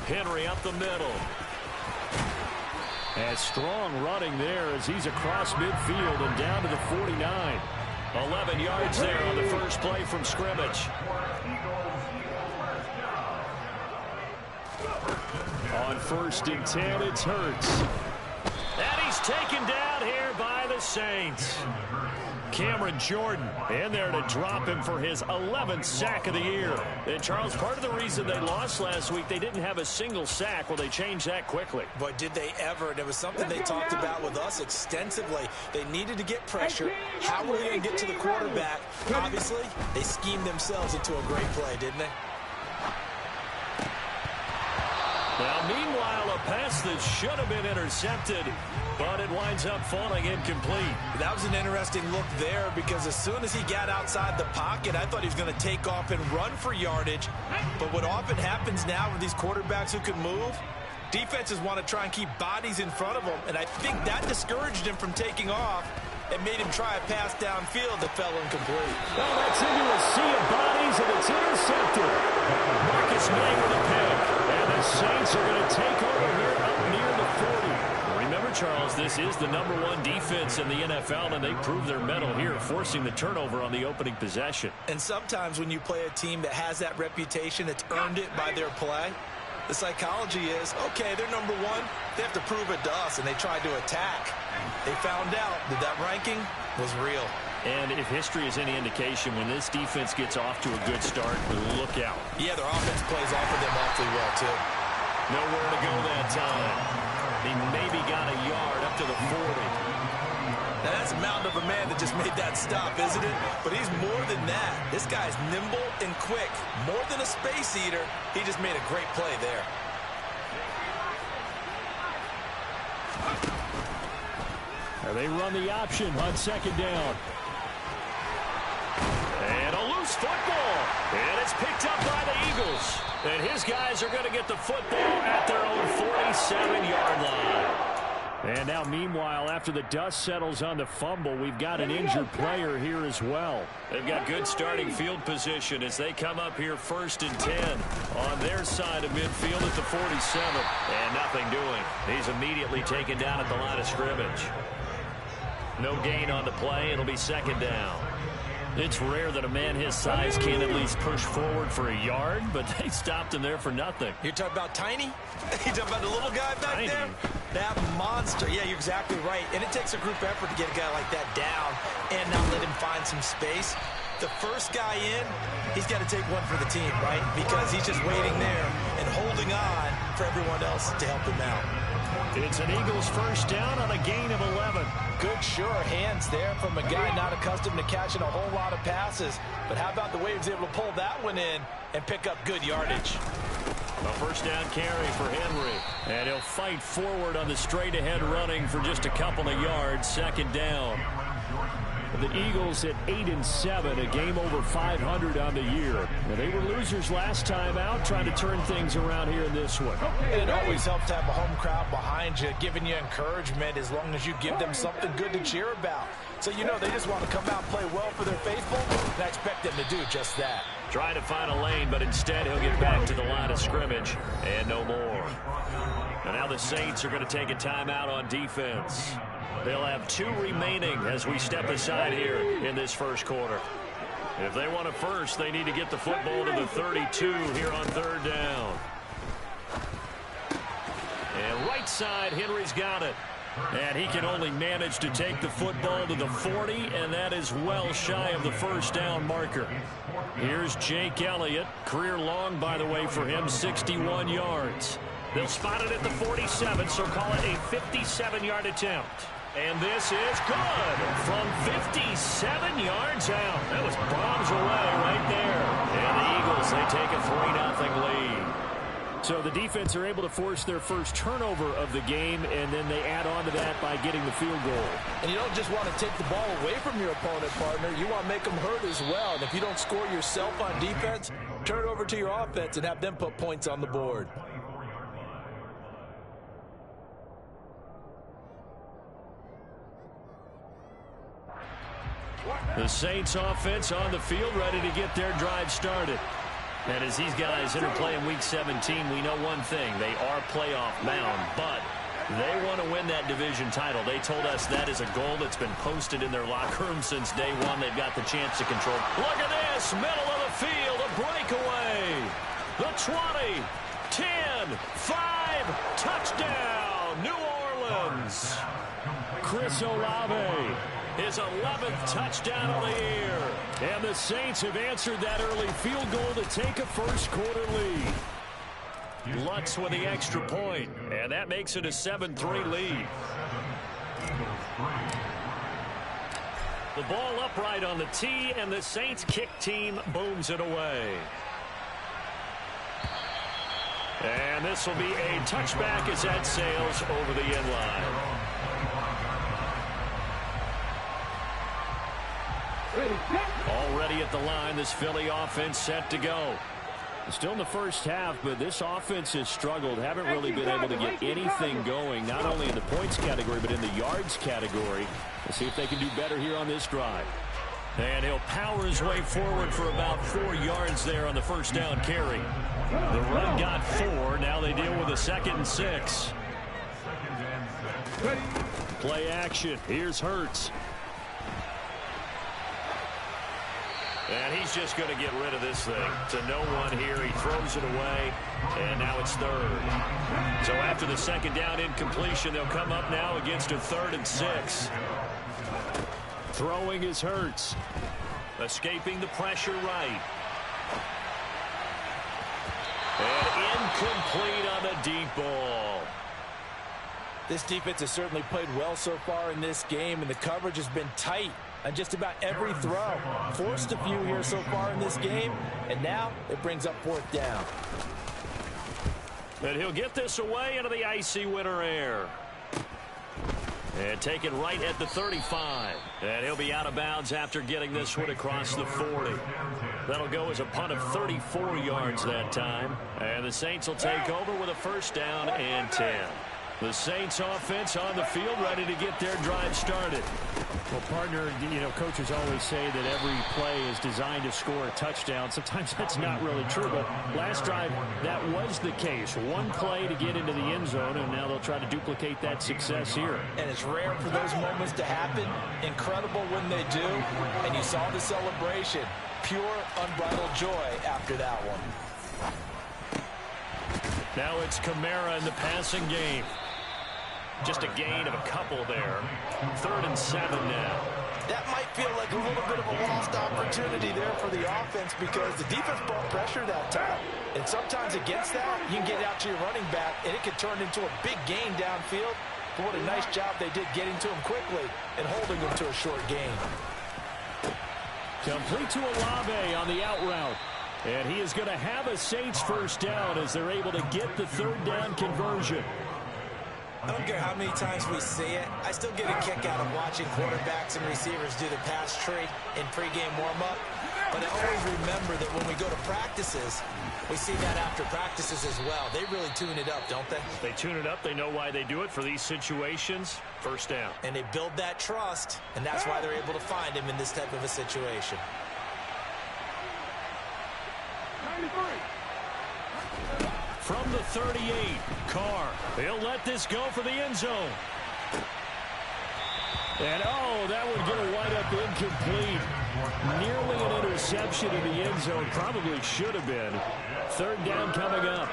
Henry up the middle. And strong running there as he's across midfield and down to the 49. 11 yards there on the first play from scrimmage. On 1st and 10, it's Hurts. And he's taken down here by the Saints. Cameron Jordan in there to drop him for his 11th sack of the year. And, Charles, part of the reason they lost last week, they didn't have a single sack. Well, they changed that quickly. Boy, did they ever. And it was something they talked about with us extensively. They needed to get pressure. How were they going to get to the quarterback? Obviously, they schemed themselves into a great play, didn't they? Now, meanwhile, a pass that should have been intercepted, but it winds up falling incomplete. That was an interesting look there because as soon as he got outside the pocket, I thought he was going to take off and run for yardage. But what often happens now with these quarterbacks who can move, defenses want to try and keep bodies in front of them, and I think that discouraged him from taking off and made him try a pass downfield that fell incomplete. Well, that's into a sea of bodies, and it's intercepted. Marcus May with a pick, and the Saints are going to take over here up near the 40. Remember, Charles, this is the #1 defense in the NFL, and they prove their mettle here, forcing the turnover on the opening possession. And sometimes when you play a team that has that reputation, that's earned it by their play, the psychology is, okay, they're #1. They have to prove it to us, and they tried to attack. They found out that that ranking was real. And if history is any indication, when this defense gets off to a good start, look out. Yeah, their offense plays off of them awfully well, too. Nowhere to go that time. He maybe got a yard up to the 40. Now, that's a mountain of a man that just made that stop, isn't it? But he's more than that. This guy's nimble and quick. More than a space eater, he just made a great play there. And they run the option on 2nd down. And a loose football. And it's picked up by the Eagles. And his guys are going to get the football at their own 47-yard line. And now, meanwhile, after the dust settles on the fumble, we've got an injured player here as well. They've got good starting field position as they come up here 1st and 10 on their side of midfield at the 47. And nothing doing. He's immediately taken down at the line of scrimmage. No gain on the play. It'll be 2nd down. It's rare that a man his size can at least push forward for a yard, but they stopped him there for nothing. You're talking about Tiny? You're talking about the little guy back Tiny. there? That monster. Yeah, you're exactly right. And it takes a group effort to get a guy like that down and not let him find some space. The first guy in, he's got to take one for the team, right? Because he's just waiting there and holding on for everyone else to help him out. It's an Eagles 1st down on a gain of 11. Good, sure hands there from a guy not accustomed to catching a whole lot of passes. But how about the way he was able to pull that one in and pick up good yardage? A 1st down carry for Henry. And he'll fight forward on the straight-ahead running for just a couple of yards. 2nd down. The Eagles at 8-7, a game over 500 on the year. And they were losers last time out, trying to turn things around here in this one. And it always helps to have a home crowd behind you, giving you encouragement as long as you give them something good to cheer about. So, you know, they just want to come out and play well for their faithful, and I expect them to do just that. Trying to find a lane, but instead he'll get back to the line of scrimmage, and no more. And now the Saints are going to take a timeout on defense. They'll have 2 remaining as we step aside here in this 1st quarter. If they want a first, they need to get the football to the 32 here on 3rd down. And right side, Henry's got it. And he can only manage to take the football to the 40, and that is well shy of the 1st down marker. Here's Jake Elliott. Career long, by the way, for him, 61 yards. They'll spot it at the 47, so call it a 57-yard attempt. And this is good from 57 yards out. That was bombs away right there. And the Eagles, they take a 3-0 lead. So the defense are able to force their first turnover of the game, and then they add on to that by getting the field goal. And you don't just want to take the ball away from your opponent, partner. You want to make them hurt as well. And if you don't score yourself on defense, turn it over to your offense and have them put points on the board. The Saints offense on the field, ready to get their drive started. And as these guys enter play in Week 17, we know one thing. They are playoff bound, but they want to win that division title. They told us that is a goal that's been posted in their locker room since day one. They've got the chance to control. Look at this, middle of the field, a breakaway. The 20, 10, 5, touchdown, New Orleans. Chris Olave, his 11th touchdown of the year. And the Saints have answered that early field goal to take a first-quarter lead. Lutz with the extra point, and that makes it a 7-3 lead. The ball upright on the tee, and the Saints kick team booms it away. And this will be a touchback as that sails over the end line. Already at the line, this Philly offense set to go. Still in the first half, but this offense has struggled. Haven't really been able to get anything going, not only in the points category, but in the yards category. Let's see if they can do better here on this drive. And he'll power his way forward for about 4 yards there on the first down carry. The run got 4. Now they deal with a 2nd and 6. Play action. Here's Hurts. And he's just going to get rid of this thing to no one here. He throws it away, and now it's 3rd. So after the 2nd down incompletion, they'll come up now against a 3rd and 6. Throwing is Hurts. Escaping the pressure right. And incomplete on the deep ball. This defense has certainly played well so far in this game, and the coverage has been tight on just about every throw. Forced a few here so far in this game, and now it brings up 4th down. And he'll get this away into the icy winter air. And take it right at the 35. And he'll be out of bounds after getting this one across the 40. That'll go as a punt of 34 yards that time. And the Saints will take over with a 1st down and 10. The Saints offense on the field, ready to get their drive started. Well, partner, you know, coaches always say that every play is designed to score a touchdown. Sometimes that's not really true, but last drive, that was the case. One play to get into the end zone, and now they'll try to duplicate that success here. And it's rare for those moments to happen. Incredible when they do. And you saw the celebration. Pure, unbridled joy after that one. Now it's Kamara in the passing game. Just a gain of a couple there. 3rd and 7 now. That might feel like a little bit of a lost opportunity there for the offense because the defense brought pressure that time. And sometimes against that, you can get out to your running back, and it can turn into a big gain downfield. But what a nice job they did getting to him quickly and holding him to a short gain. Complete to Olave on the out route. And he is going to have a Saints 1st down as they're able to get the 3rd down conversion. I don't care how many times we see it. I still get a kick out of watching quarterbacks and receivers do the pass tree in pregame warm-up. But I always remember that when we go to practices, we see that after practices as well. They really tune it up, don't they? They tune it up. They know why they do it for these situations. 1st down. And they build that trust, and that's why they're able to find him in this type of a situation. 93. From the 38, Carr. He'll let this go for the end zone. And, oh, that would get a wind up incomplete. Nearly an interception in the end zone. Probably should have been. 3rd down coming up.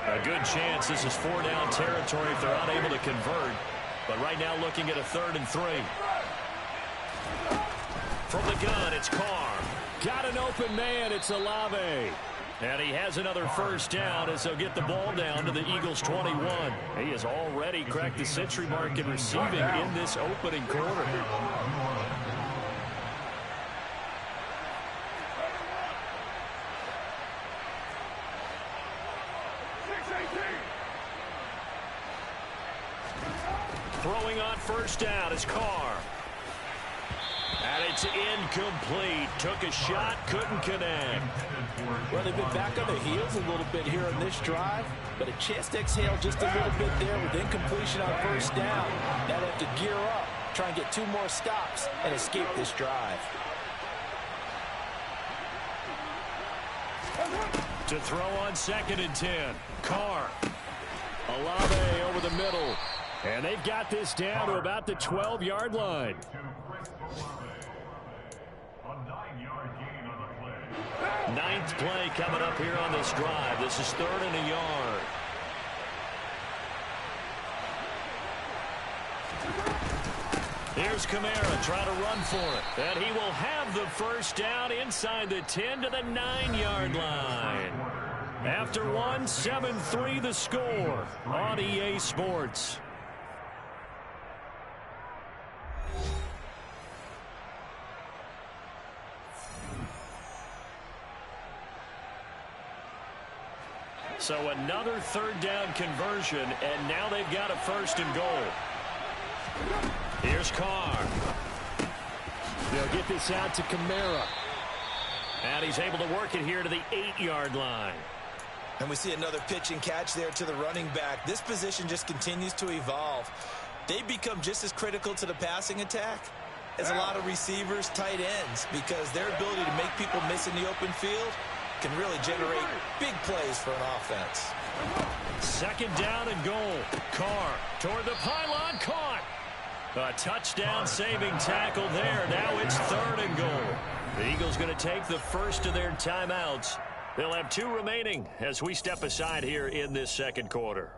A good chance this is 4-down territory if they're unable to convert. But right now looking at a 3rd and 3. From the gun, it's Carr. Got an open man. It's Olave. And he has another 1st down as they'll get the ball down to the Eagles' 21. He has already cracked the century mark in receiving in this opening quarter. Throwing on first down is Carr. And it's incomplete. Took a shot, couldn't connect. Well, they've been back on their heels a little bit here on this drive, but a chance to exhale just a little bit there with incompletion on first down. Now they have to gear up, try and get 2 more stops and escape this drive. To throw on 2nd and 10. Carr. Olave over the middle. And they've got this down to about the 12-yard line. Ninth play coming up here on this drive. This is 3rd and a yard. Here's Kamara trying to run for it. And he will have the first down inside the 10 to the 9-yard line. After one, 7-3 the score on EA Sports. So another 3rd down conversion, and now they've got a 1st and goal. Here's Carr. They'll get this out to Kamara. And he's able to work it here to the 8-yard line. And we see another pitch and catch there to the running back. This position just continues to evolve. They become just as critical to the passing attack as a lot of receivers, tight ends, because their ability to make people miss in the open field can really generate big plays for an offense. 2nd down and goal. Carr toward the pylon, caught. A touchdown saving tackle there. Now it's 3rd and goal. The Eagles going to take the first of their timeouts. They'll have 2 remaining as we step aside here in this 2nd quarter.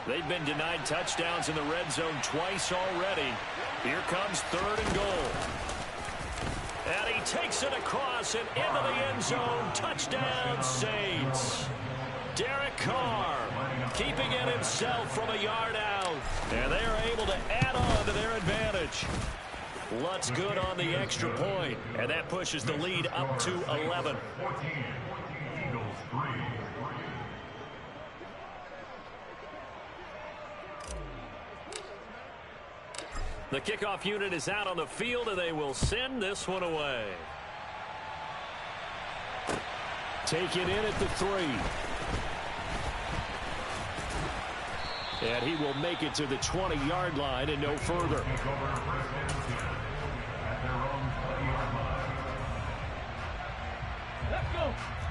They've been denied touchdowns in the red zone twice already. Here comes 3rd and goal. And he takes it across and into the end zone. Touchdown, Saints. Derek Carr keeping it himself from a yard out. And they are able to add on to their advantage. Lutz good on the extra point. And that pushes the lead up to 11. The kickoff unit is out on the field, and they will send this one away. Take it in at the 3. And he will make it to the 20-yard line and no further.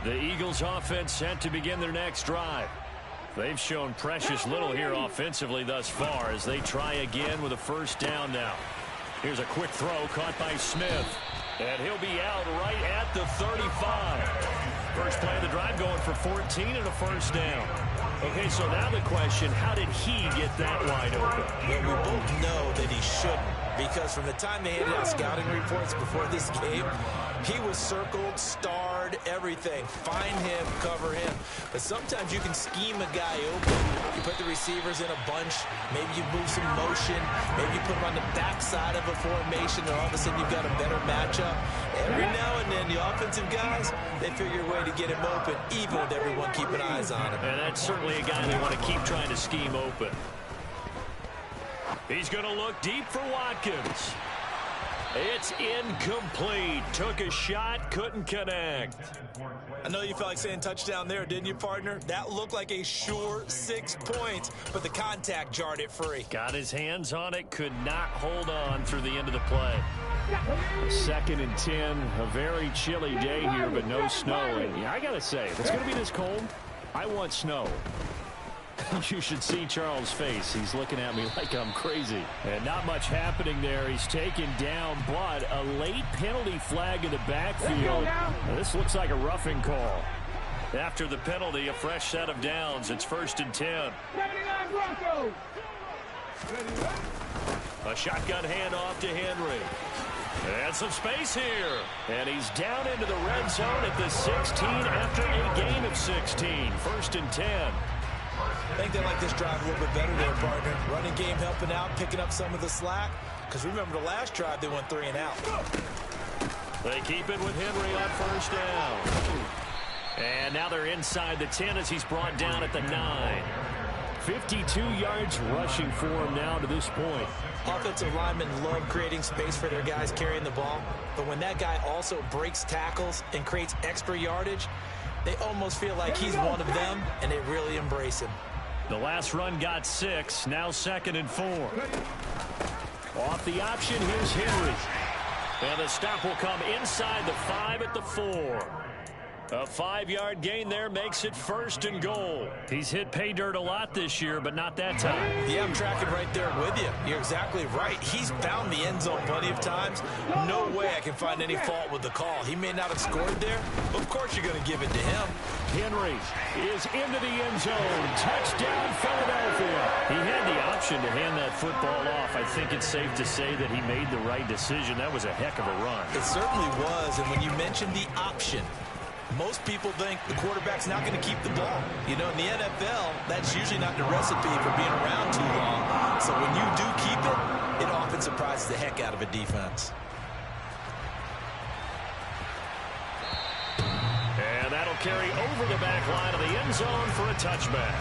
The Eagles offense set to begin their next drive. They've shown precious little here offensively thus far as they try again with a 1st down now. Here's a quick throw caught by Smith. And he'll be out right at the 35. First play of the drive going for 14 and a 1st down. Okay, so now the question, how did he get that wide open? Well, we both know that he shouldn't, because from the time they handed out scouting reports before this game, he was circled, starred, everything. Find him, cover him. But sometimes you can scheme a guy open. You put the receivers in a bunch. Maybe you move some motion. Maybe you put them on the backside of a formation, and all of a sudden you've got a better matchup. Every now and then, the offensive guys, they figure a way to get him open, even with everyone keeping eyes on him. And that's certainly a guy they want to keep trying to scheme open. He's going to look deep for Watkins. It's incomplete. Took a shot, couldn't connect. I know you felt like saying touchdown there, didn't you, partner? That looked like a sure 6 points, but the contact jarred it free. Got his hands on it, could not hold on through the end of the play. 2nd and 10, a very chilly day here, but no snow. And I got to say, if it's going to be this cold, I want snow. You should see Charles' face. He's looking at me like I'm crazy. And not much happening there. He's taken down, but a late penalty flag in the backfield. Now, this looks like a roughing call. After the penalty, a fresh set of downs. It's 1st and 10. A shotgun handoff to Henry. And some space here. And he's down into the red zone at the 16 after a gain of 16. 1st and 10. I think they like this drive a little bit better there, partner. Running game helping out, picking up some of the slack. Because remember the last drive, they went 3 and out. They keep it with Henry on 1st down. And now they're inside the 10 as he's brought down at the 9. 52 yards rushing for him now to this point. Offensive linemen love creating space for their guys carrying the ball, but when that guy also breaks tackles and creates extra yardage, they almost feel like he's one of them, and they really embrace him. The last run got 6, now 2nd and 4. Off the option, here's Henry. And the stop will come inside the 5 at the 4. A 5-yard gain there makes it 1st and goal. He's hit pay dirt a lot this year, but not that time. Yeah, I'm tracking right there with you. You're exactly right. He's found the end zone plenty of times. No way I can find any fault with the call. He may not have scored there, but of course you're going to give it to him. Henry is into the end zone. Touchdown, Philadelphia. He had the option to hand that football off. I think it's safe to say that he made the right decision. That was a heck of a run. It certainly was, and when you mentioned the option, most people think the quarterback's not going to keep the ball. You know, in the NFL, that's usually not the recipe for being around too long. So when you do keep it, it often surprises the heck out of a defense. And that'll carry over the back line of the end zone for a touchback.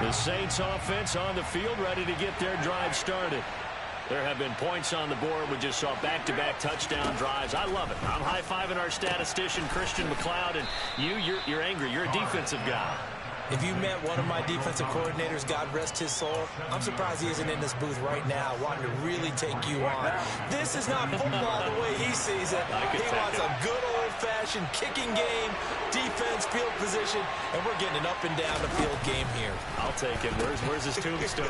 The Saints offense on the field, ready to get their drive started. There have been points on the board. We just saw back-to-back touchdown drives. I love it. I'm high-fiving our statistician, Christian McLeod, and you're angry. You're a defensive guy. If you met one of my defensive coordinators, God rest his soul, I'm surprised he isn't in this booth right now wanting to really take you on. This is not football the way he sees it. He wants a good old-fashioned kicking game, defense, field position, and we're getting an up-and-down-the-field game here. I'll take it. Where's his tombstone?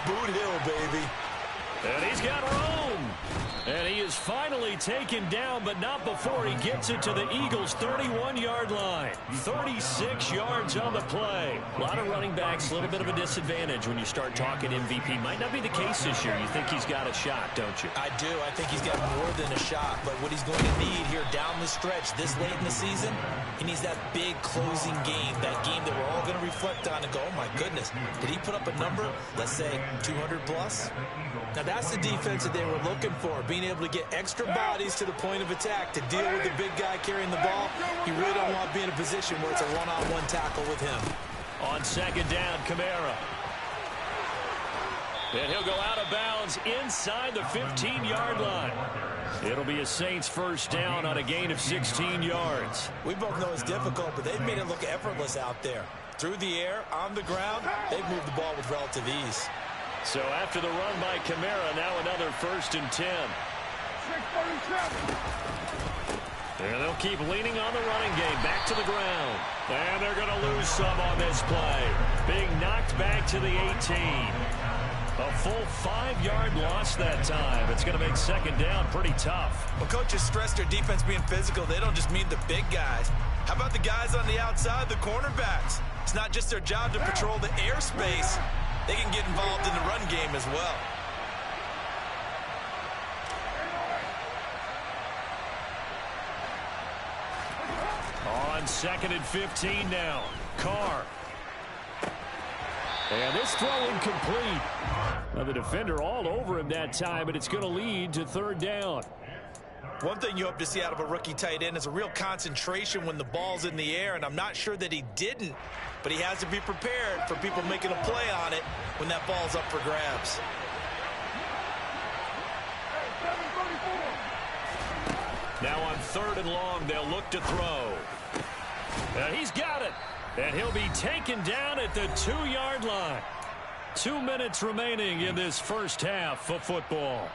Boot Hill, baby. And he's got room. And he is finally taken down, but not before he gets it to the Eagles' 31-yard line. 36 yards on the play. A lot of running backs, a little bit of a disadvantage when you start talking MVP. Might not be the case this year. You think he's got a shot, don't you? I do. I think he's got more than a shot. But what he's going to need here down the stretch this late in the season, he needs that big closing game, that game that we're all going to reflect on and go, oh, my goodness, did he put up a number, let's say 200 plus? Now, that's the defense that they were looking for, being able to get extra bodies to the point of attack to deal with the big guy carrying the ball. You really don't want to be in a position where it's a one-on-one tackle with him. On 2nd down, Kamara. And he'll go out of bounds inside the 15-yard line. It'll be a Saints 1st down on a gain of 16 yards. We both know it's difficult, but they've made it look effortless out there. Through the air, on the ground, they've moved the ball with relative ease. So after the run by Kamara, now another 1st and 10. And they'll keep leaning on the running game. Back to the ground. And they're going to lose some on this play. Being knocked back to the 18. A full 5-yard loss that time. It's going to make 2nd down pretty tough. Well, coaches stress their defense being physical. They don't just mean the big guys. How about the guys on the outside, the cornerbacks? It's not just their job to patrol the airspace. They can get involved in the run game as well. On 2nd and 15 now. Carr. And this throw incomplete. Now the defender all over him that time, and it's going to lead to 3rd down. One thing you hope to see out of a rookie tight end is a real concentration when the ball's in the air, and I'm not sure that he didn't, but he has to be prepared for people making a play on it when that ball's up for grabs. Now on 3rd and long, they'll look to throw. And he's got it. And he'll be taken down at the 2-yard line. 2 minutes remaining in this first half of football.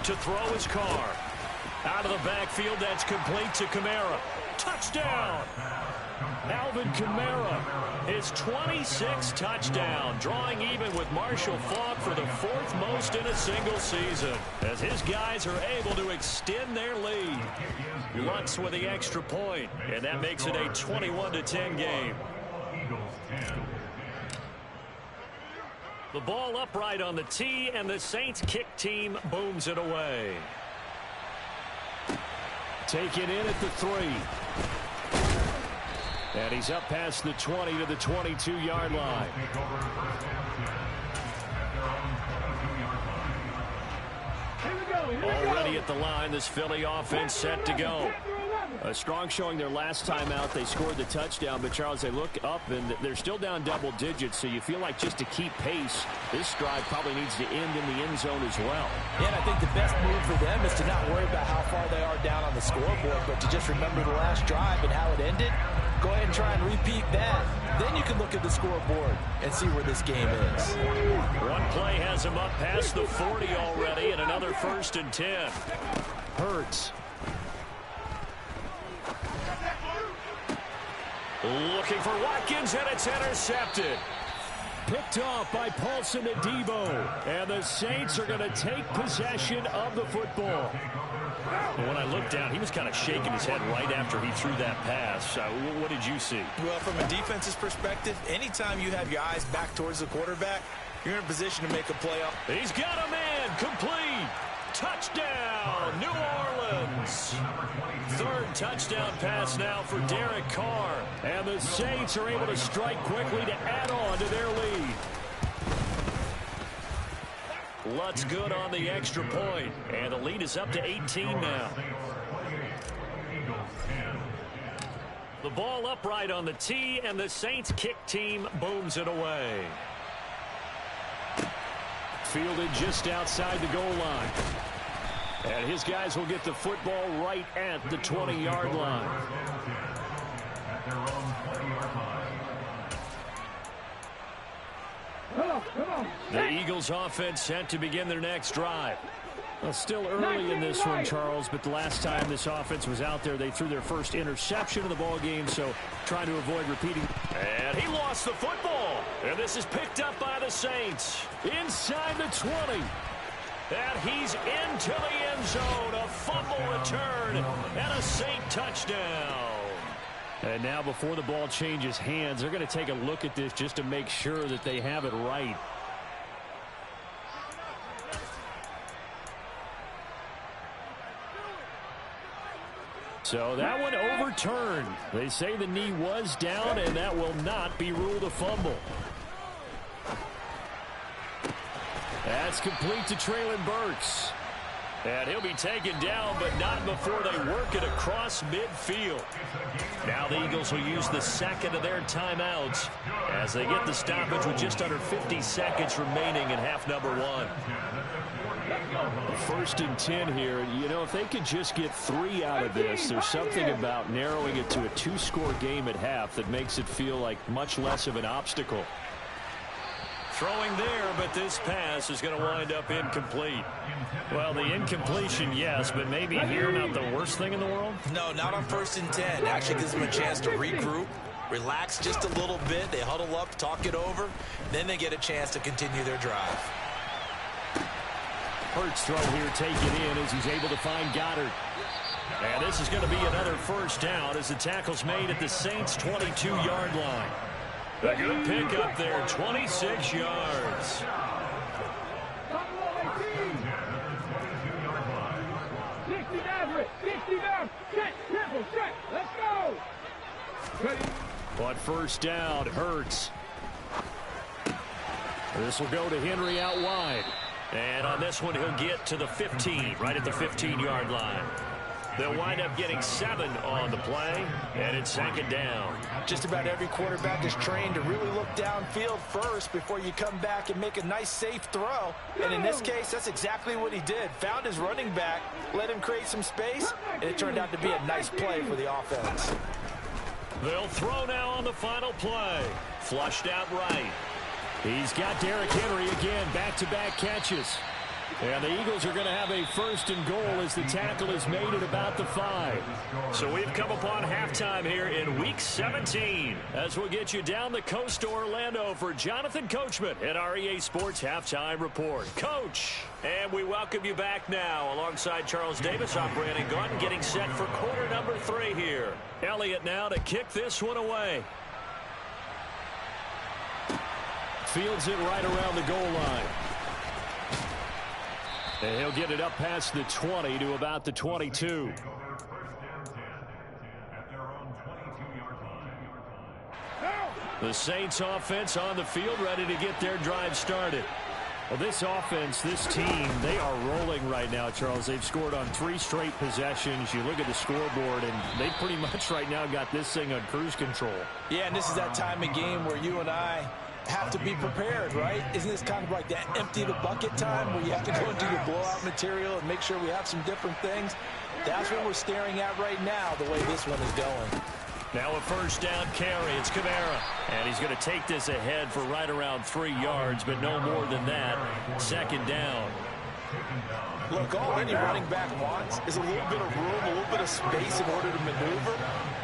To throw his Carr. Out of the backfield, that's complete to Kamara. Touchdown! Alvin Kamara, his 26th touchdown, drawing even with Marshall Faulk for the 4th most in a single season, as his guys are able to extend their lead. Lutz with the extra point, and that makes it a 21-10 game. The ball upright on the tee, and the Saints kick team booms it away. Taken in at the 3. And he's up past the 20 to the 22-yard line. Already at the line, this Philly offense set to go. A strong showing their last time out. They scored the touchdown, but Charles, they look up and they're still down double digits, so you feel like just to keep pace, this drive probably needs to end in the end zone as well. Yeah, and I think the best move for them is to not worry about how far they are down on the scoreboard, but to just remember the last drive and how it ended. Go ahead and try and repeat that. Then you can look at the scoreboard and see where this game is. One play has him up past the 40 already, and another 1st and 10. Hurts. Looking for Watkins, and it's intercepted. Picked off by Paulson Adebo. And the Saints are going to take possession of the football. And when I looked down, he was kind of shaking his head right after he threw that pass. What did you see? Well, from a defense's perspective, anytime you have your eyes back towards the quarterback, you're in a position to make a play. He's got a man. Complete. Touchdown, New Orleans. 3rd touchdown pass now for Derek Carr. And the Saints are able to strike quickly to add on to their lead. Lutz good on the extra point. And the lead is up to 18 now. The ball upright on the tee, and the Saints kick team booms it away. Fielded just outside the goal line. And his guys will get the football right at the 20-yard line. The Eagles offense set to begin their next drive. Well, still early in this one, Charles, but the last time this offense was out there, they threw their first interception of the ball game, so trying to avoid repeating. And he lost the football. And this is picked up by the Saints. Inside the 20. And he's into the end zone. A fumble return and a Saint touchdown. And now before the ball changes hands, they're going to take a look at this just to make sure that they have it right. So that one overturned. They say the knee was down, and that will not be ruled a fumble. That's complete to Traylon Burks. And he'll be taken down, but not before they work it across midfield. Now the Eagles will use the second of their timeouts as they get the stoppage with just under 50 seconds remaining in half number 1. 1st and 10 here. You know, if they could just get 3 out of this, there's something about narrowing it to a 2-score game at half that makes it feel like much less of an obstacle. Throwing there, but this pass is going to wind up incomplete. Well, the incompletion, yes, but maybe here not the worst thing in the world? No, not on 1st and 10. Actually gives them a chance to regroup, relax just a little bit. They huddle up, talk it over. Then they get a chance to continue their drive. Hurts throw here taken in as he's able to find Goddard. And this is going to be another 1st down as the tackle's made at the Saints' 22-yard line. A good pick up there, 26 yards. But 1st down, Hurts. This will go to Henry out wide. And on this one, he'll get to the 15, right at the 15-yard line. They'll wind up getting 7 on the play, and it's 2nd down. Just about every quarterback is trained to really look downfield first before you come back and make a nice, safe throw. And in this case, that's exactly what he did. Found his running back, let him create some space, and it turned out to be a nice play for the offense. They'll throw now on the final play. Flushed out right. He's got Derrick Henry again, back-to-back catches. And the Eagles are going to have a 1st and goal as the tackle is made at about the 5. So we've come upon halftime here in Week 17 as we'll get you down the coast to Orlando for Jonathan Coachman at our EA Sports Halftime Report. Coach, and we welcome you back now alongside Charles Davis. I'm Brandon Gaunton getting set for quarter number 3 here. Elliott now to kick this one away. Fields it right around the goal line. And he'll get it up past the 20 to about the 22. The Saints offense on the field, ready to get their drive started. Well, this offense, this team, they are rolling right now, Charles. They've scored on 3 straight possessions. You look at the scoreboard, and they pretty much right now got this thing on cruise control. Yeah, and this is that time of game where you and I have to be prepared, right? Isn't this kind of like that empty the bucket time where you have to go and do your blowout material and make sure we have some different things? That's what we're staring at right now, the way this one is going. Now a first down carry. It's Kamara. And he's going to take this ahead for right around 3 yards, but no more than that. Second down. Look, all any running back wants is a little bit of room, a little bit of space in order to maneuver.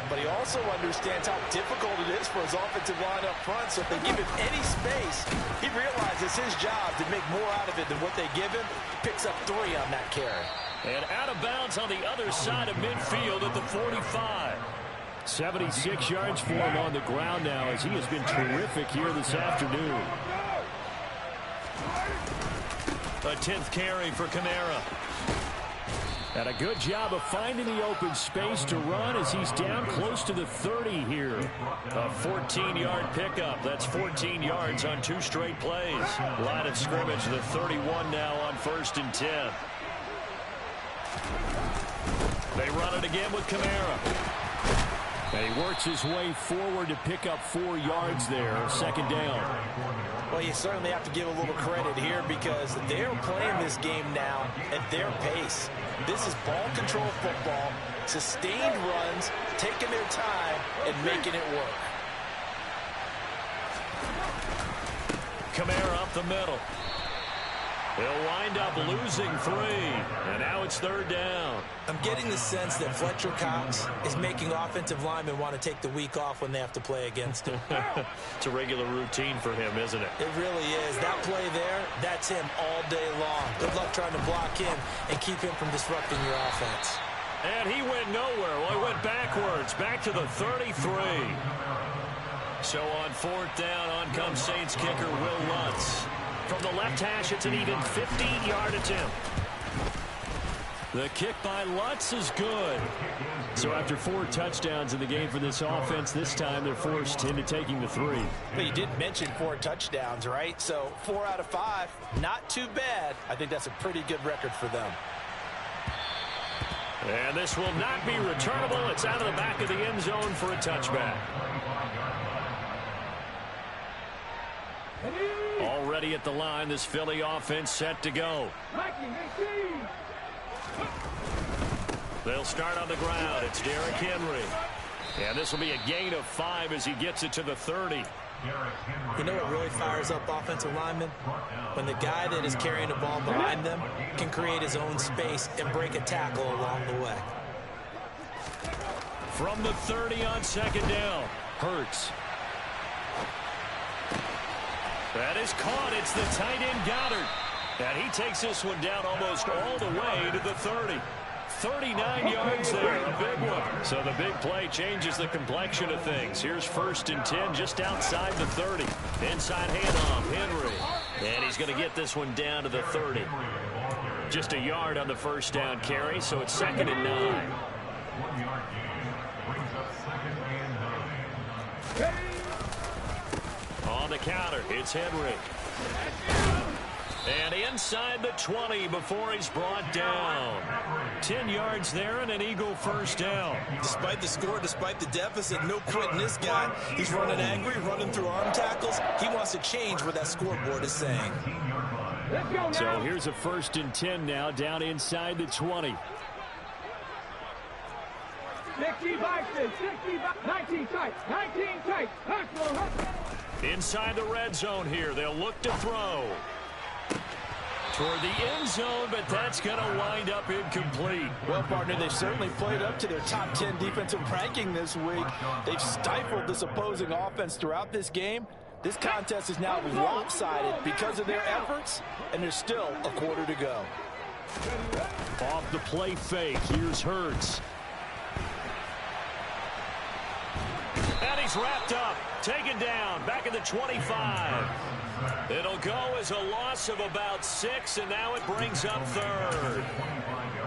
But he also understands how difficult it is for his offensive line up front. So if they give him any space, he realizes his job to make more out of it than what they give him. Picks up 3 on that carry. And out of bounds on the other side of midfield at the 45. 76 yards for him on the ground now as he has been terrific here this afternoon. A 10th carry for Kamara. And a good job of finding the open space to run as he's down close to the 30 here. A 14-yard pickup. That's 14 yards on 2 straight plays. Line of scrimmage, the 31 now on 1st and 10. They run it again with Kamara. And he works his way forward to pick up 4 yards there. Second down. Well, you certainly have to give a little credit here because they're playing this game now at their pace. This is ball control football, sustained runs, taking their time, and making it work. Kamara up the middle. He'll wind up losing 3. And now it's 3rd down. I'm getting the sense that Fletcher Cox is making offensive linemen want to take the week off when they have to play against him. It's a regular routine for him, isn't it? It really is. That play there, that's him all day long. Good luck trying to block him and keep him from disrupting your offense. And he went nowhere. Well, he went backwards, back to the 33. So on 4th down, on comes Saints kicker Will Lutz. From the left hash, it's an even 15-yard attempt. The kick by Lutz is good. So after 4 touchdowns in the game for this offense, this time they're forced into taking the 3. But you did mention 4 touchdowns, right? So 4 out of 5, not too bad. I think that's a pretty good record for them. And this will not be returnable. It's out of the back of the end zone for a touchback. Already at the line, this Philly offense set to go. They'll start on the ground. It's Derrick Henry. And this will be a gain of 5 as he gets it to the 30. You know what really fires up offensive linemen? When the guy that is carrying the ball behind them can create his own space and break a tackle along the way. From the 30 on 2nd down, Hurts. That is caught. It's the tight end Goddard. And he takes this one down almost all the way to the 30. 39 yards there, a big one. So the big play changes the complexion of things. Here's 1st and 10 just outside the 30. Inside handoff, Henry. And he's going to get this one down to the 30. Just a yard on the 1st down carry, so it's 2nd and 9. On the counter, it's Henry. And inside the 20 before he's brought down. 10 yards there and an Eagle 1st down. Despite the score, despite the deficit, no quitting this guy. He's running angry, running through arm tackles. He wants to change what that scoreboard is saying. So here's a 1st and 10 now, down inside the 20. 19 tight. Inside the red zone here, they'll look to throw. Toward the end zone, but that's going to wind up incomplete. Well, partner, they've certainly played up to their top 10 defensive ranking this week. They've stifled this opposing offense throughout this game. This contest is now lopsided because of their efforts, and there's still a quarter to go. Off the play fake, here's Hurts. And he's wrapped up, taken down, back at the 25. It'll go as a loss of about 6, and now it brings up third.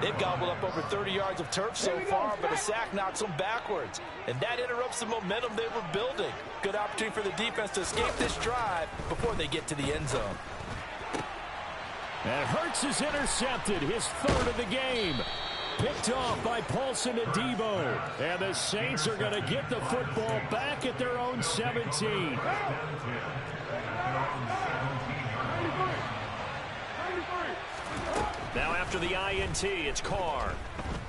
They've gobbled up over 30 yards of turf so far, but a sack knocks them backwards. And that interrupts the momentum they were building. Good opportunity for the defense to escape this drive before they get to the end zone. And Hurts is intercepted, his third of the game. Picked off by Paulson Adebo. And the Saints are going to get the football back at their own 17. Now after the INT, it's Carr.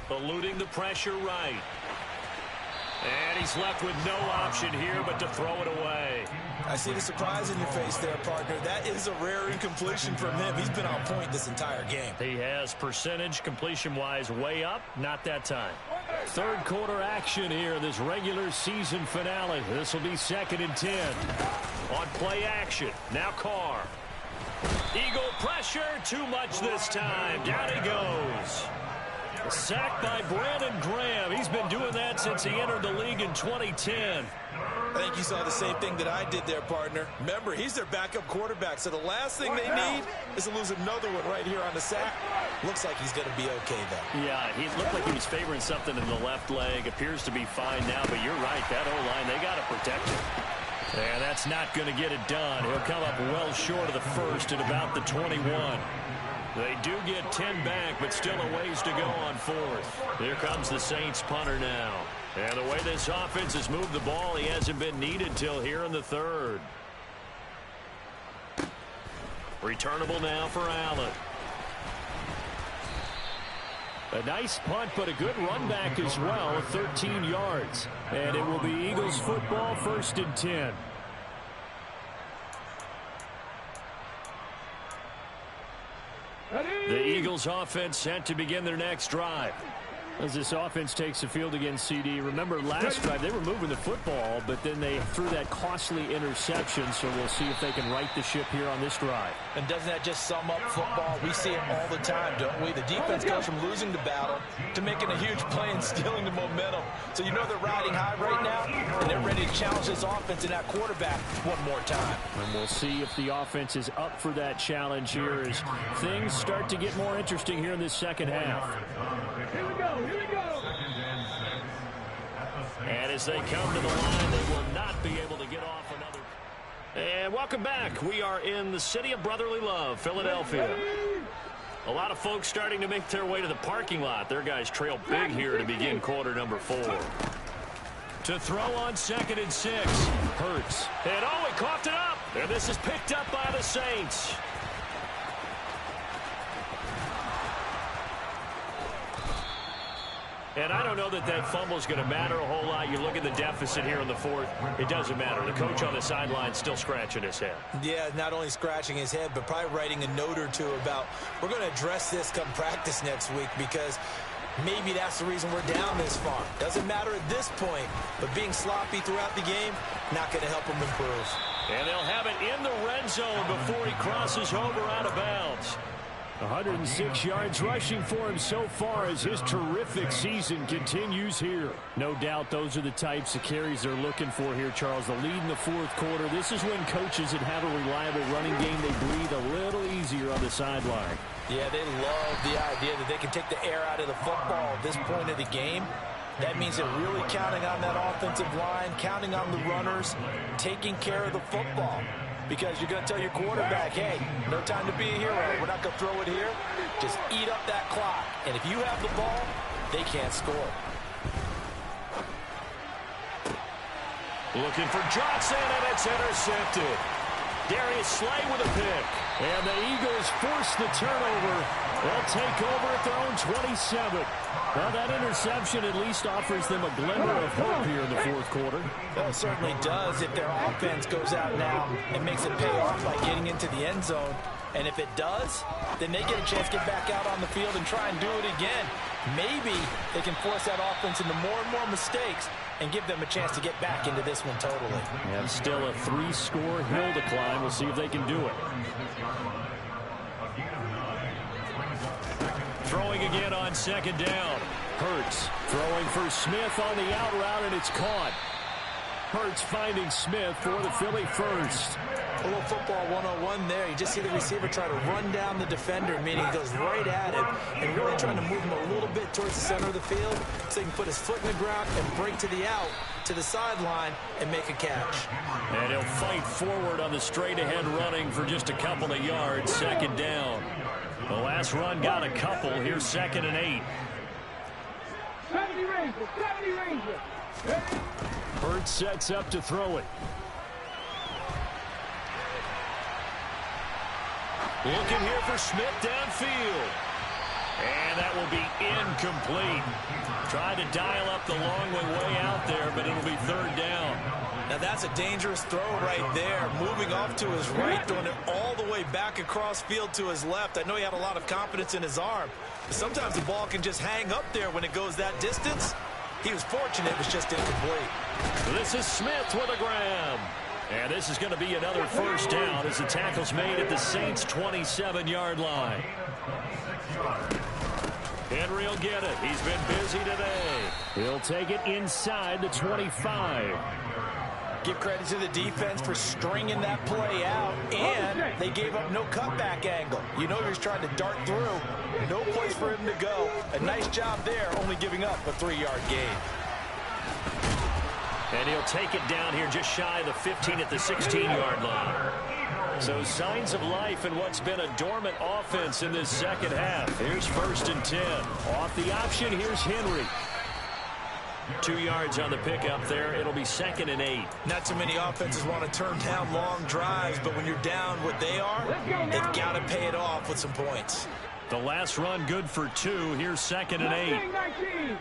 Eluding the pressure right. And he's left with no option here but to throw it away. I see the surprise in your face there, partner. That is a rare incompletion from him. He's been on point this entire game. He has percentage completion-wise way up, not that time. Third quarter action here, this regular season finale. This will be 2nd and 10. On play action, now Carr. Eagle pressure, too much this time. Down he goes. A sack by Brandon Graham. He's been doing that since he entered the league in 2010. I think you saw the same thing that I did there, partner. Remember, he's their backup quarterback, so the last thing they need is to lose another one right here on the sack. Looks like he's going to be okay, though. Yeah, he looked like he was favoring something in the left leg. Appears to be fine now, but you're right. That O-line, they got to protect him. And that's not going to get it done. He'll come up well short of the first at about the 21. They do get 10 back, but still a ways to go on 4th. Here comes the Saints punter now. And the way this offense has moved the ball, he hasn't been needed till here in the 3rd. Returnable now for Allen. A nice punt, but a good run back as well, 13 yards. And it will be Eagles football, 1st and 10. The Eagles offense set to begin their next drive. As this offense takes the field against CD. Remember last drive they were moving the football, but then they threw that costly interception, so we'll see if they can right the ship here on this drive. And doesn't that just sum up football? We see it all the time, don't we? The defense goes from losing the battle to making a huge play and stealing the momentum. So you know they're riding high right now, and they're ready to challenge this offense and that quarterback one more time. And we'll see if the offense is up for that challenge here as things start to get more interesting here in this second half. Here we go. Here we go. And as they come to the line, they will not be able to get off another. And welcome back. We are in the city of brotherly love, Philadelphia. A lot of folks starting to make their way to the parking lot. Their guys trail big here to begin quarter number 4. To throw on 2nd and 6. Hurts. And oh, he coughed it up. And this is picked up by the Saints. And I don't know that that fumble is going to matter a whole lot. You look at the deficit here in the 4th. It doesn't matter. The coach on the sideline still scratching his head. Yeah, not only scratching his head, but probably writing a note or two about we're going to address this come practice next week because maybe that's the reason we're down this far. Doesn't matter at this point, but being sloppy throughout the game, not going to help him improve. And they'll have it in the red zone before he crosses over out of bounds. 106 yards rushing for him so far as his terrific season continues here. No doubt those are the types of carries they're looking for here, Charles. The lead in the 4th quarter. This is when coaches that have a reliable running game, they breathe a little easier on the sideline. Yeah, they love the idea that they can take the air out of the football at this point of the game. That means they're really counting on that offensive line, counting on the runners, taking care of the football. Because you're going to tell your quarterback, hey, no time to be a hero. We're not going to throw it here. Just eat up that clock. And if you have the ball, they can't score. Looking for Johnson, and it's intercepted. Darius Slay with a pick. And the Eagles force the turnover. They'll take over at their own 27. Well, that interception at least offers them a glimmer of hope here in the 4th quarter. Well, it certainly does if their offense goes out now and makes it pay off by getting into the end zone. And if it does, then they get a chance to get back out on the field and try and do it again. Maybe they can force that offense into more and more mistakes and give them a chance to get back into this one totally. And still a 3-score hill to climb. We'll see if they can do it. Throwing again on 2nd down. Hurts throwing for Smith on the out route, and it's caught. Hurts finding Smith for the Philly first. A little football 101 there. You just see the receiver try to run down the defender, meaning he goes right at him and really trying to move him a little bit towards the center of the field so he can put his foot in the ground and break to the out, to the sideline, and make a catch. And he'll fight forward on the straight-ahead running for just a couple of yards, second down. The last run got a couple. Here's 2nd and 8. 70 Ranger. Hurts sets up to throw it. Looking here for Smith downfield. And that will be incomplete. Tried to dial up the long way out there, but it'll be 3rd down. Now that's a dangerous throw right there. Moving off to his right, throwing it all the way back across field to his left. I know he had a lot of confidence in his arm. But sometimes the ball can just hang up there when it goes that distance. He was fortunate it was just incomplete. This is Smith with a grab. And this is going to be another 1st down as the tackle's made at the Saints' 27-yard line. Henry will get it. He's been busy today. He'll take it inside the 25. Give credit to the defense for stringing that play out, and they gave up no cutback angle. You know he was trying to dart through. No place for him to go. A nice job there, only giving up a 3-yard gain. And he'll take it down here just shy of the 15 at the 16-yard line. So signs of life in what's been a dormant offense in this second half. Here's 1st and 10. Off the option, here's Henry. 2 yards on the pickup there. It'll be 2nd and 8. Not too many offenses want to turn down long drives, but when you're down what they are, they've got to pay it off with some points. The last run good for 2. Here's 2nd and 8.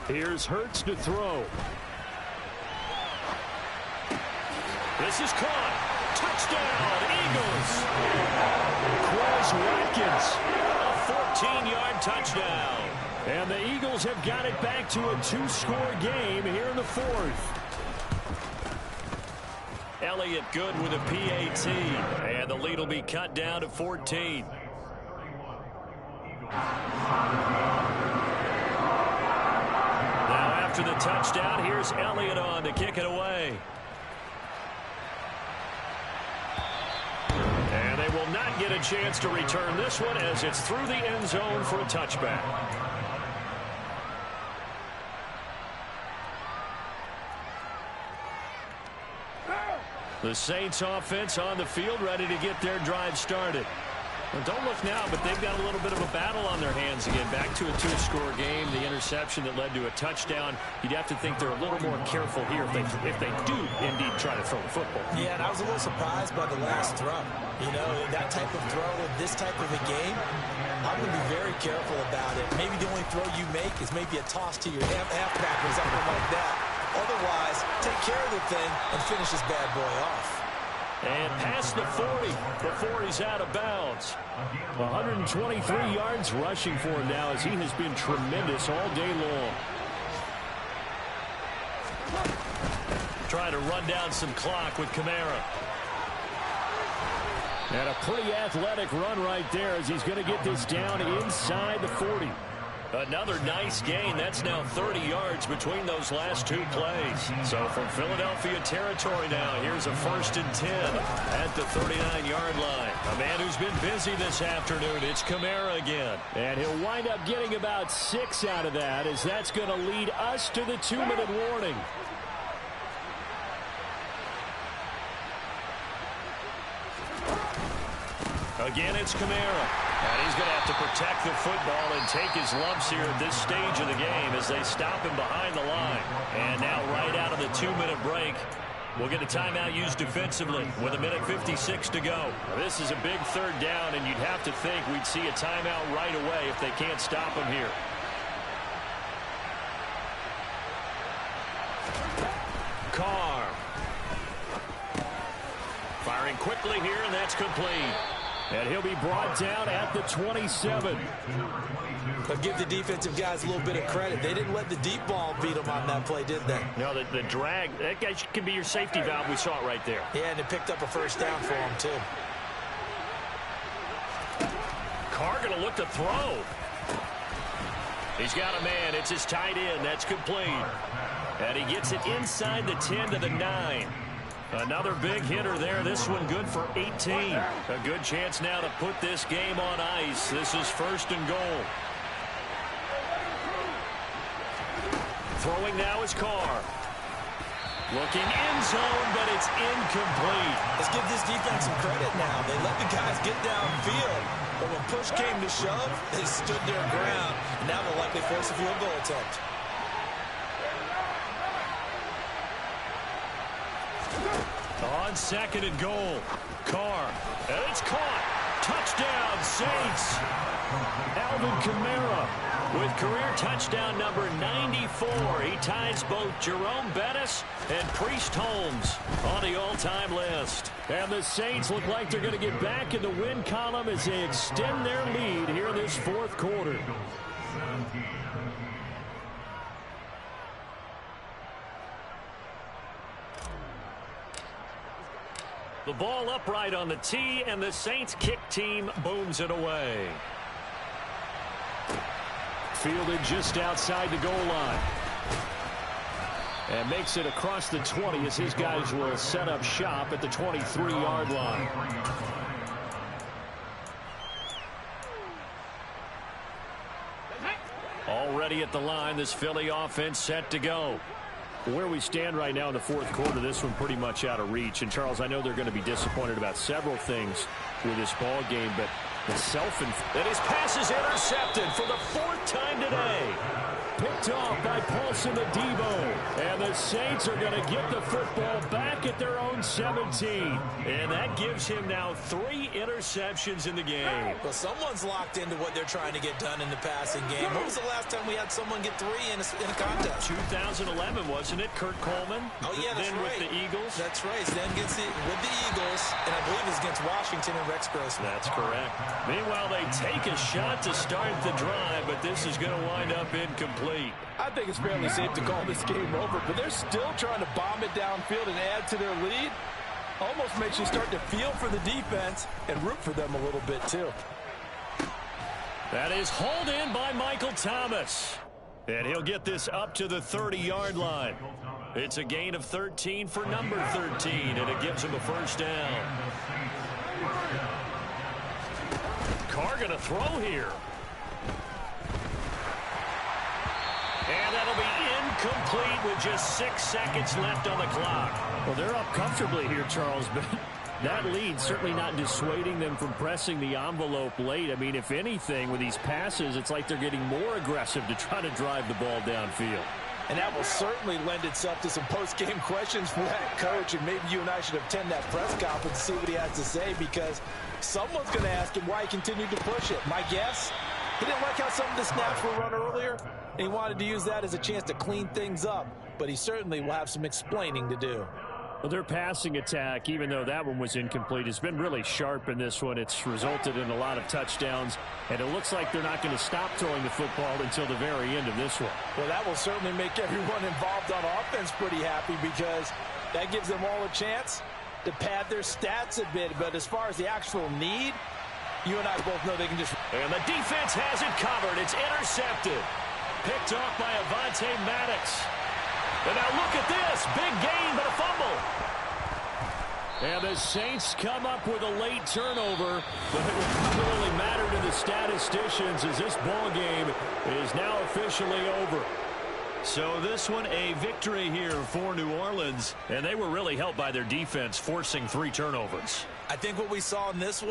Here's Hurts to throw. This is caught. Touchdown, Eagles. Quez Watkins, a 14-yard touchdown. And the Eagles have got it back to a 2-score game here in the 4th. Elliott good with a PAT. And the lead will be cut down to 14. Now after the touchdown, here's Elliott on to kick it away. And they will not get a chance to return this one as it's through the end zone for a touchback. The Saints offense on the field ready to get their drive started. Well, don't look now, but they've got a little bit of a battle on their hands again. Back to a 2-score game. The interception that led to a touchdown. You'd have to think they're a little more careful here if they do indeed try to throw the football. Yeah, and I was a little surprised by the last throw. You know, that type of throw in this type of a game, I'm going to be very careful about it. Maybe the only throw you make is maybe a toss to your halfback or something like that. Otherwise, take care of the thing and finish this bad boy off. And past the 40 before he's out of bounds. 123 yards rushing for him now as he has been tremendous all day long. Trying to run down some clock with Kamara. And a pretty athletic run right there as he's going to get this down inside the 40. Another nice gain. That's now 30 yards between those last 2 plays. So from Philadelphia territory now, here's a 1st and 10 at the 39-yard line. A man who's been busy this afternoon. It's Kamara again. And he'll wind up getting about 6 out of that as that's going to lead us to the 2-minute warning. Again, it's Kamara. And he's going to have to protect the football and take his lumps here at this stage of the game as they stop him behind the line. And now right out of the 2-minute break, we'll get a timeout used defensively with 1:56 to go. This is a big 3rd down, and you'd have to think we'd see a timeout right away if they can't stop him here. Carr. Firing quickly here, and that's complete. And he'll be brought down at the 27. But give the defensive guys a little bit of credit. They didn't let the deep ball beat them on that play, did they? No, the drag, that guy can be your safety valve. We saw it right there. Yeah, and it picked up a 1st down for him, too. Carr going to look to throw. He's got a man. It's his tight end. That's complete. And he gets it inside the 10 to the 9. Another big hitter there. This one good for 18. A good chance now to put this game on ice. This is 1st and goal. Throwing now is Carr. Looking end zone, but it's incomplete. Let's give this defense some credit now. They let the guys get downfield. But when push came to shove, they stood their ground. Now they'll likely force a field goal attempt. On 2nd and goal, Carr. And it's caught. Touchdown, Saints. Alvin Kamara with career touchdown number 94. He ties both Jerome Bettis and Priest Holmes on the all-time list. And the Saints look like they're going to get back in the win column as they extend their lead here in this 4th quarter. The ball upright on the tee, and the Saints kick team booms it away. Fielded just outside the goal line. And makes it across the 20 as his guys will set up shop at the 23-yard line. Already at the line, this Philly offense set to go. Where we stand right now in the 4th quarter, this one pretty much out of reach. And, Charles, I know they're going to be disappointed about several things with this ball game, but the and his pass is intercepted for the 4th time today. Picked off by Paulson Adebo. And the Saints are going to get the football back at their own 17. And that gives him now 3 interceptions in the game. Well, someone's locked into what they're trying to get done in the passing game. When was the last time we had someone get 3 in a contest? 2011, wasn't it? Kurt Coleman. Oh, yeah, that's then right. With the Eagles. That's right. Then gets it with the Eagles, and I believe it's against Washington and Rex Grossman. That's correct. Meanwhile, they take a shot to start the drive, but this is going to wind up incomplete. I think it's fairly safe to call this game over, but they're still trying to bomb it downfield and add to their lead. Almost makes you start to feel for the defense and root for them a little bit, too. That is hauled in by Michael Thomas. And he'll get this up to the 30-yard line. It's a gain of 13 for number 13, and it gives him a 1st down. Carr going to throw here. And that'll be incomplete with just 6 seconds left on the clock. Well, they're up comfortably here, Charles, but that lead certainly not dissuading them from pressing the envelope late. I mean, if anything, with these passes, it's like they're getting more aggressive to try to drive the ball downfield. And that will certainly lend itself to some post-game questions for that coach, and maybe you and I should attend that press conference to see what he has to say, because someone's going to ask him why he continued to push it. My guess, he didn't like how some of the snaps were run earlier, and he wanted to use that as a chance to clean things up, but he certainly will have some explaining to do. Well, their passing attack, even though that one was incomplete, has been really sharp in this one. It's resulted in a lot of touchdowns, and it looks like they're not going to stop throwing the football until the very end of this one. Well, that will certainly make everyone involved on offense pretty happy, because that gives them all a chance to pad their stats a bit. But as far as the actual need, you and I both know they can just... And the defense has it covered. It's intercepted. Picked off by Avonte Maddox. And now look at this. Big gain, but a fumble. And the Saints come up with a late turnover, but it will probably really matter to the statisticians as this ball game is now officially over. So this one a victory here for New Orleans, and they were really helped by their defense forcing 3 turnovers. I think what we saw in this one